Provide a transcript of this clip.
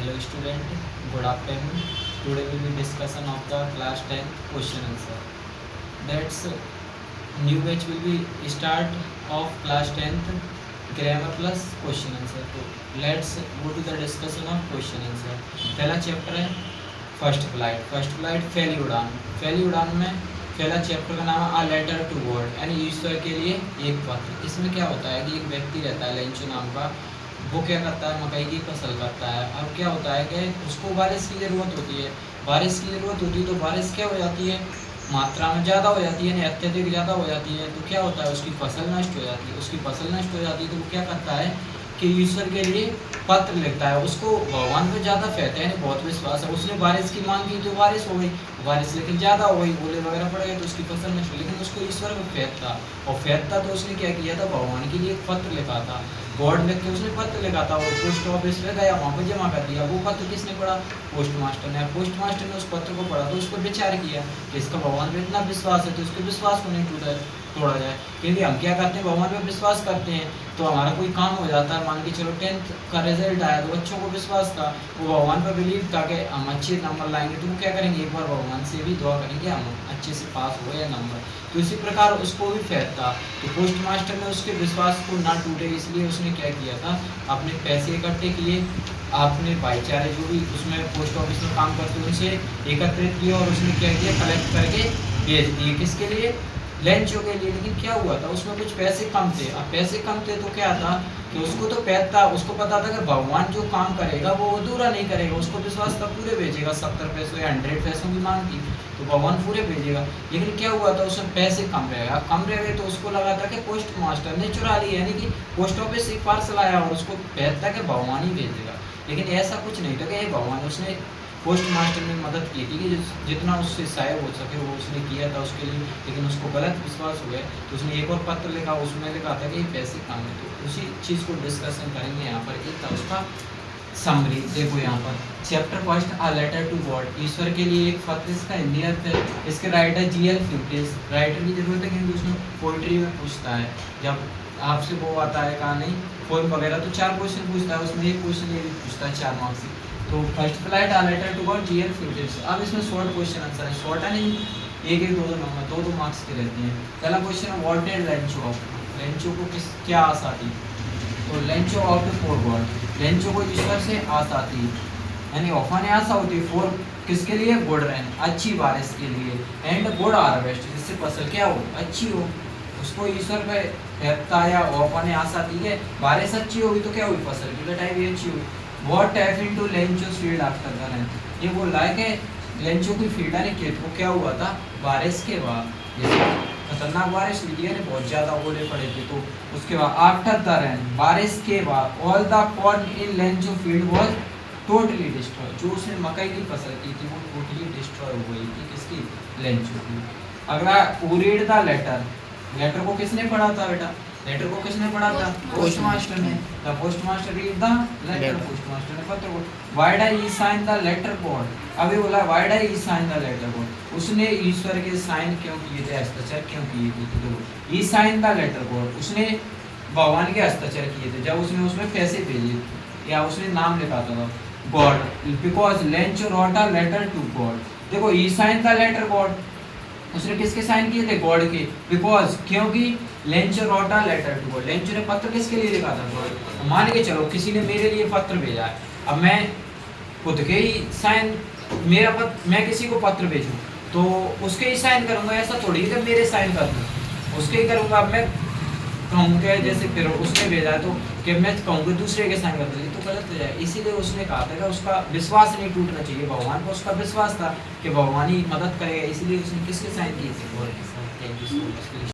Hello student, good afternoon. Today we will discussion of the class 10 question answer. That's new batch will be start of class 10th grammar plus question answer. So let's go to the discussion of question answer. पहला chapter है first flight. First flight फैली उड़ान. फैली उड़ान में पहला chapter का नाम है अ लेटर टू गॉड, यानी ईश्वर के लिए एक पत्र. इसमें क्या होता है कि एक व्यक्ति रहता है लेंचो नाम का, वो क्या करता है मकई की फसल करता है. अब क्या होता है कि उसको बारिश की ज़रूरत होती है. बारिश की ज़रूरत होती है तो बारिश क्या हो जाती है, मात्रा में ज़्यादा हो जाती है, यानी अत्यधिक ज़्यादा हो जाती है. तो क्या होता है उसकी फसल नष्ट हो जाती है. उसकी फसल नष्ट हो जाती है तो वो क्या करता है कि ईश्वर के लिए पत्र लिखता है. उसको भगवान पे ज़्यादा फेथ है, यानी बहुत विश्वास है. उसने बारिश की मांग की तो बारिश हो गई, बारिश लेकिन ज़्यादा हो गई, ओले वगैरह पड़ गए तो उसकी फसल नष्ट हुई. लेकिन उसको ईश्वर पे फेथ था, और फेथ था तो उसने क्या किया था, भगवान के लिए एक पत्र लिखा था. गॉड लिख के उसने पत्र लिखा था और पोस्ट ऑफिस में गया, वहाँ पर जमा कर दिया. वो पत्र किसने पढ़ा, पोस्ट मास्टर ने. पोस्ट मास्टर ने उस पत्र को पढ़ा तो उस पर विचार किया कि इसका भगवान पे इतना विश्वास है तो उसके विश्वास को नहीं तोड़ा जाए. क्योंकि हम क्या करते हैं, भगवान पे विश्वास करते हैं तो हमारा कोई काम हो जाता है. मान के चलो 10th का रिजल्ट आया तो बच्चों को विश्वास था, वो भगवान पर बिलीव था कि हम अच्छे नंबर लाएंगे. तो वो क्या करेंगे, एक बार भगवान से भी दुआ करेंगे हम अच्छे से पास हो या नंबर. तो इसी प्रकार उसको भी फेथ था. तो पोस्ट मास्टर ने उसके विश्वास को ना टूटे इसलिए उसने क्या किया था, अपने पैसे इकट्ठे किए, अपने भाईचारे जो भी उसमें पोस्ट ऑफिस में काम करते उनसे एकत्रित किए और उसने क्या किया, कलेक्ट करके भेज दिए. किसके लिए, लेंचो के लिए. लेकिन क्या हुआ था, उसमें कुछ पैसे कम थे. अब पैसे कम थे तो क्या था कि उसको तो पैद था, उसको पता था कि भगवान जो काम करेगा वो अधूरा नहीं करेगा. उसको विश्वास था पूरे भेजेगा. 70 पैसों या 100 पैसों की मांग थी तो भगवान पूरे भेजेगा. लेकिन क्या हुआ था, उसमें पैसे कम रह गए. कम रह गए तो उसको लगा था कि पोस्ट मास्टर ने चुरा लिया, यानी कि पोस्ट ऑफिस से पार्सल आया और उसको पैद था कि भगवान ही भेजेगा. लेकिन ऐसा कुछ नहीं था कि भगवान, उसने पोस्ट मास्टर ने मदद की थी कि जितना उससे सहायक हो सके वो उसने किया था उसके लिए. लेकिन उसको गलत विश्वास हो गया तो उसने एक और पत्र लिखा, उसमें लिखा था कि ये पैसे कम है. तो उसी चीज़ को डिस्कशन करेंगे यहाँ पर. एक था उसका समरी. देखो यहाँ पर chapter first a letter to God, ईश्वर के लिए एक पत्र. इसका हिंदी अर्थ है, इसके राइटर GL फ्यूटेस. राइटर की जरूरत है क्योंकि उसमें पोइट्री में पूछता है. जब आपसे वो आता है कहा नहीं पोइम वगैरह तो 4 क्वेश्चन पूछता है, उसमें एक क्वेश्चन ये भी पूछता है 4 मार्क्स से. तो first flight a letter to God GL Fuentes. अब इसमें शॉर्ट क्वेश्चन आंसर है. शॉर्ट है नहीं, एक एक दो नंबर 2 मार्क्स के रहते हैं. पहला क्वेश्चन है what did Lencho of. Lencho को किस क्या आशा थी, तो Lencho of for God. Lencho को ईश्वर से आशा थी, यानी ऑफा ने आशा होती है फॉर किसके लिए, गुड रेन अच्छी बारिश के लिए, एंड गुड हार्वेस्ट जिससे फसल क्या हो, अच्छी हो. उसको ईश्वर पे फेरता या ऑफा ने आशा थी कि बारिश अच्छी होगी तो क्या हुई, फसल की कटाई भी अच्छी हुई. What tap into Lencho field after the rain. ये बोल रहा है कि लेंचो की फील्ड यानी खेत को क्या हुआ था बारिश के बाद, जैसे खतरनाक बारिश हुई थी, बहुत ज़्यादा ओले पड़े थे. तो उसके बाद आफ्टर द रेन बारिश के बाद all the corn in Lencho field was totally destroy. जो उसने मकई की फसल की थी वो टोटली डिस्ट्रॉय हो गई थी. किसकी, लेंचो की. अगला रीड द लेटर. लेटर को किसने पढ़ा था बेटा, लेटर को किसने पढ़ा था, पोस्ट मास्टर ने. The postmaster read the letter. Postmaster ने पत्र को. Why did he sign the letter God. अभी बोला why did he sign the letter God. उसने ईश्वर के साइन क्यों किए थे, हस्ताक्षर क्यों किए थे. तो देखो he sign the letter God, उसने भगवान के हस्ताक्षर किए थे जब उसने उसमें पैसे भेजे या उसने नाम लिखा था God. Because Lencho wrote a letter to God. देखो he sign the letter God, उसने किसके साइन किए थे, गॉड के. बिकॉज क्योंकि Lencho wrote a letter to God. लेंचो ने पत्र किसके लिए लिखा था, गॉड. मान के चलो किसी ने मेरे लिए पत्र भेजा है, अब मैं खुद के ही साइन, मेरा पत्र, मैं किसी को पत्र भेजूँ तो उसके ही साइन करूँगा. ऐसा थोड़ी कि मेरे साइन कर दूँ, उसके ही करूँगा. अब मैं कहूँगा जैसे फिर उसने भेजा है तो कि मैं कहूँगा दूसरे के साइन कर दूँ तो गलत हो जाए. इसीलिए उसने कहा था कि उसका विश्वास नहीं टूटना चाहिए. भगवान को उसका विश्वास था कि भगवान ही मदद करेगा, इसलिए उसने किसके साइन किए थे, गॉड के sign. Thank you so much.